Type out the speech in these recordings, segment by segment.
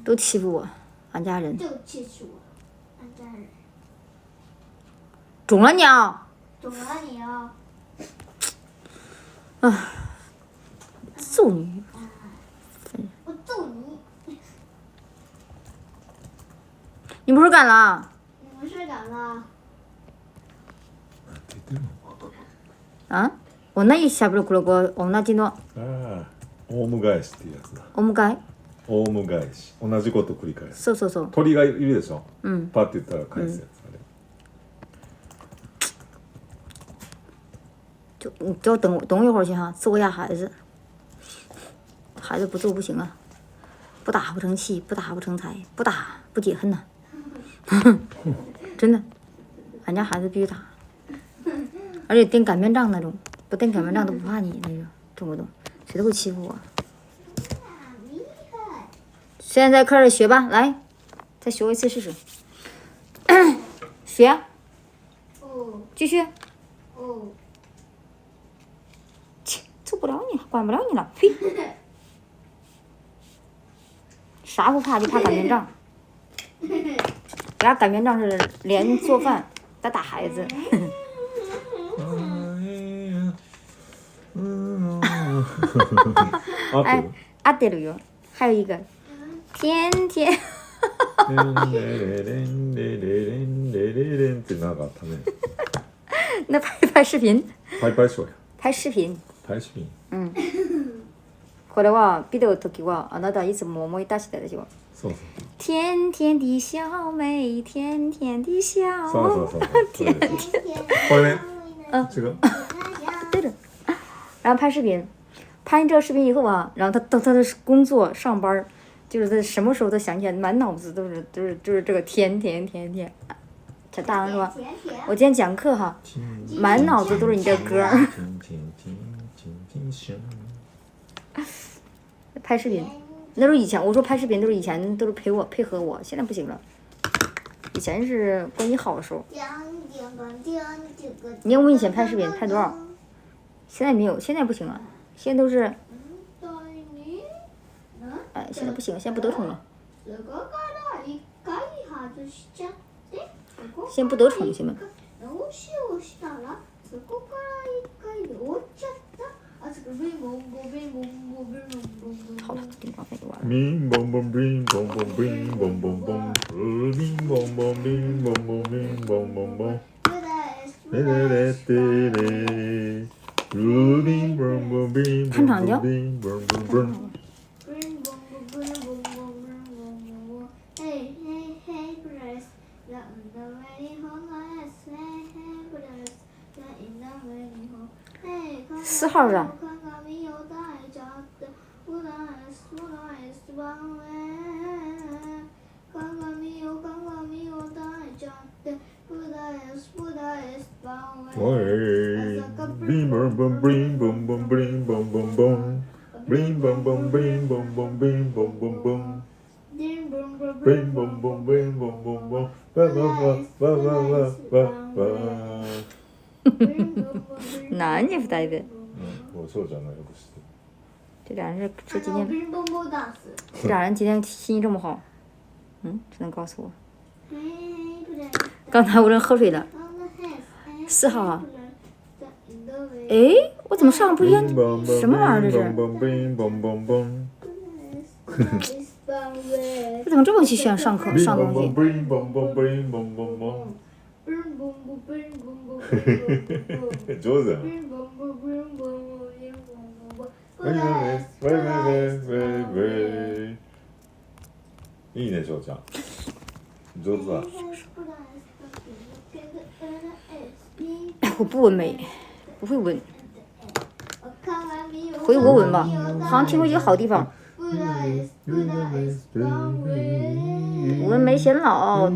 都欺负我，俺家人。就欺负我，俺家人。肿了你啊！肿了你啊！揍你！我揍你！你不是赶了？你们是赶了？啊？同じしゃべるこれ同じの。ああ、オウム返しっていうやつだ。お迎え。オウム返し。同じこと繰り返す。そうそうそう。鳥がいるでしょ。嗯。パッて言ったら返すやつ。你只要等一会儿去哈，揍一下孩子。孩子不揍不行啊，不打不成器，不打不成才，不打不解恨呐、真的，俺家孩子必须打，而且垫擀面杖那种，不垫擀面杖都不怕你那种，懂不懂？谁都会欺负我。现在开始学吧，来，再学一次试试。学，哦继续。哦。切，揍不了你，管不了你了，呸！啥不怕，就怕擀面杖。家擀面杖是连做饭带打孩子。哎，阿德鲁哟，还有一个天天。那拍视频。拍手や。拍视频。拍視頻。うん。これはビデオの時はあなたいつも思い出してたでしょ。そうそう。甜甜的小美，甜甜的小。そうそうそう。甜甜。これね。違う。对着。然后拍视频，拍完这个视频以后啊，然后他的工作上班，就是他什么时候都想起来，满脑子都是就是这个甜甜甜甜。这大人说，我今天讲课哈，满脑子都是你这歌。拍视频，那时候以前我说拍视频都是以前都是配合我，现在不行了。以前是关系好的时候。你看我以前拍视频拍多少？现在没有，现在不行了，现在都是。哎，现在不行了，现在不得宠了。现在不得宠，行吗？好了，顶光费就完了。冰嘣嘣冰嘣嘣冰嘣嘣嘣，冰嘣嘣冰嘣嘣冰嘣嘣嘣。看长调。4号是。喂，冰嘣嘣冰嘣嘣冰嘣嘣嘣，冰嘣嘣冰嘣嘣冰嘣嘣嘣，冰嘣嘣冰嘣嘣嘣，何二人で。我そうじゃないよく知ってる。这俩人是今天，这俩人今天心情这么好，只能告诉我。刚才我正喝水了。4号啊。哎，我怎么上不一样？什么玩意儿这是？这怎么这么喜欢上课上东西？上手や。いいね、嬢ちゃん。上手だ。我不纹眉，不会纹。回国纹吧，好像听说有好地方。纹眉显老。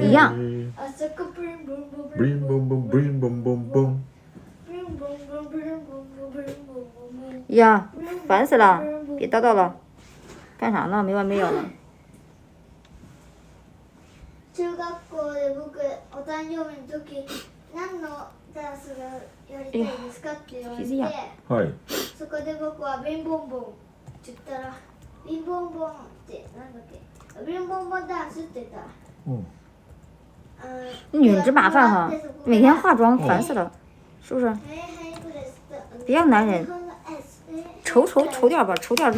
一样。呀，烦死了！别叨叨了，干啥呢？没完没了了。中学校で僕お誕生日の時何のダンスがやりたいですかって言われて、はい。そここで僕はビンボンボンって言ったらビンボンボンってなんだっけビンボンボンダンスって言ったら嗯，女人真麻烦哈，每天化妆烦死了，是不是？不像男人，丑点吧，丑点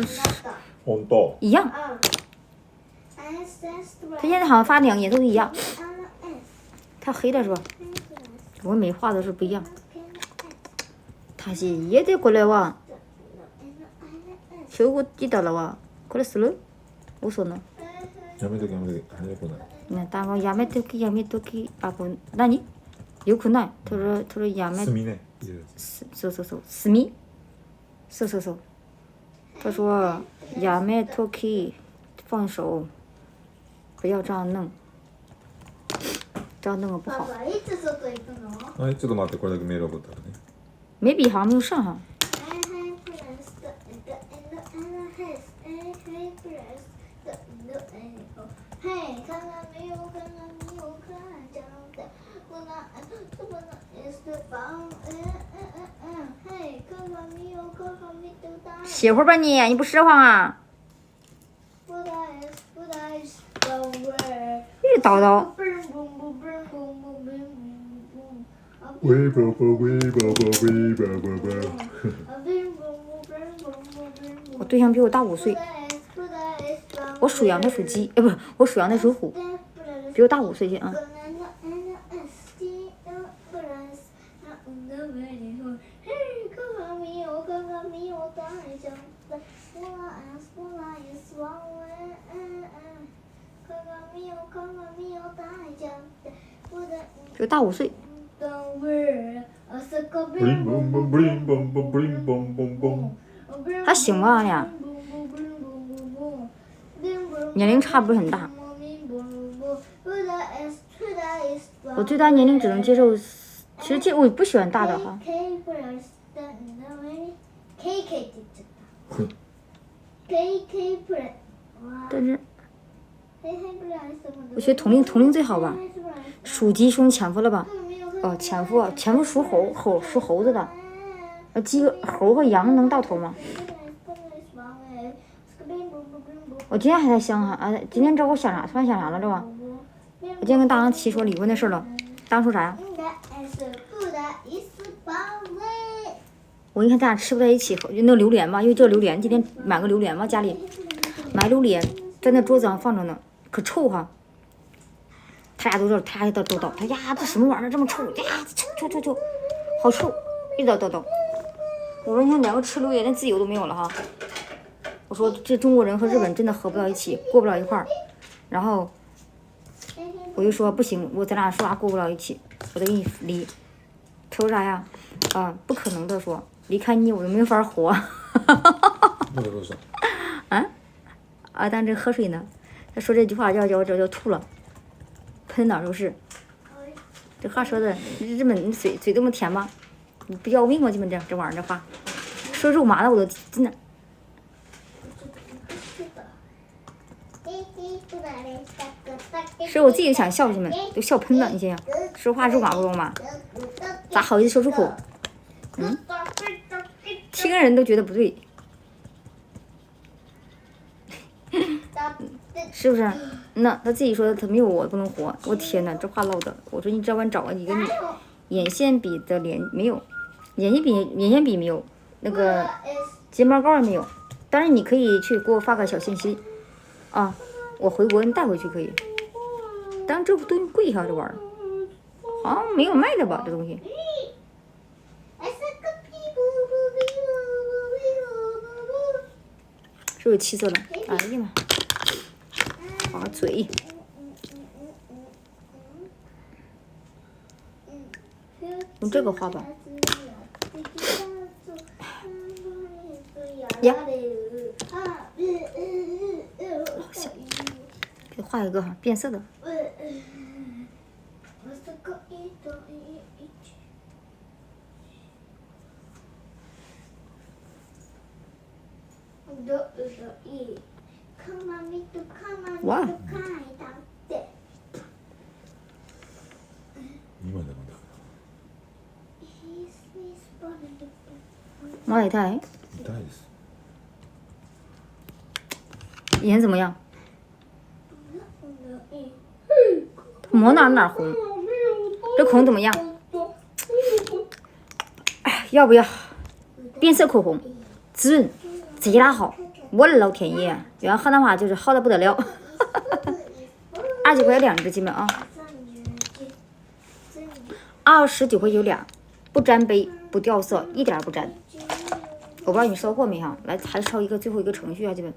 红豆。一样。他现在好像发2年都是一样，他黑了是吧？我没画的是不一样。다시 얘들 걸려와. 겨우 뛰다라와. 그랬을래? 웃었나? やめとけやめとけ早くない。 네, 다가 야메토키 아본 나니? 요구나. 토로 야메 墨ね。스미? 他说야메토키 放手，不要这样弄，这样弄个不好。爸爸いつ外行くの？はいちょっと待ってこれだけメール送ったらね。没笔好像没有上哈。写会儿吧你不说话啊？一直叨叨。喂宝宝喂宝宝喂宝宝。我对象比我大5岁，我属羊的属鸡，不是我属羊的属虎，比我大5岁去啊。比我大5岁。还行吧，俺俩年龄差不是很大。我最大年龄只能接受，其实我不喜欢大的哈。但是我觉得同龄最好吧。属鸡属前夫了吧？哦，前夫属属猴子的。鸡猴和羊能到头吗？我今天还在想哈啊，今天知道我想啥，突然想啥了，知道吧？我今天跟大张琪说离婚的事了，大张说啥呀？我一看咱俩吃不在一起，就那榴莲嘛，因为这榴莲今天买个榴莲嘛，家里买榴莲在那桌子上放着呢，可臭哈。他俩都知道，他俩叨叨，他呀这什么玩意儿这么臭呀，臭，好臭，一直叨叨。我说你看两个吃榴莲连自由都没有了哈。我说这中国人和日本真的合不到一起，过不了一块儿。然后我就说不行，咱俩说话过不了一起，我得跟你离。他说啥呀？啊，不可能的说，离开你我都没法活。啊，但这喝水呢。他说这句话叫吐了，喷哪都是。这话说的，日本嘴这么甜吗？你不要命吗？基本这玩意儿这话，说肉麻的我都真的。所以我自己都想笑，你们都笑喷了。你想想，说话肉麻不肉麻？咋好意思说出口？听人都觉得不对，是不是？那他自己说他没有我不能活。我天哪，这话唠的！我说你早晚找一个你眼线笔的脸没有，眼线笔没有，那个睫毛膏也没有。当然你可以去给我发个小信息啊，我回国你带回去可以。当然这东西贵哈，这玩意儿好像没有卖的吧？这东西。是不是气色了？哎呀妈！划嘴。用这个画吧。呀。给画一个哈，变色的。哇！马尾太， Dice。眼怎么样？抹哪红？这口红怎么样？哎，要不要变色口红？滋润，贼拉好！我的老天爷，原来河南话就是好的不得了。29块2支，基本啊，29块有俩，不沾杯，不掉色，一点不沾。我不知道你们收货没哈？来，还烧一个最后一个程序啊，基本。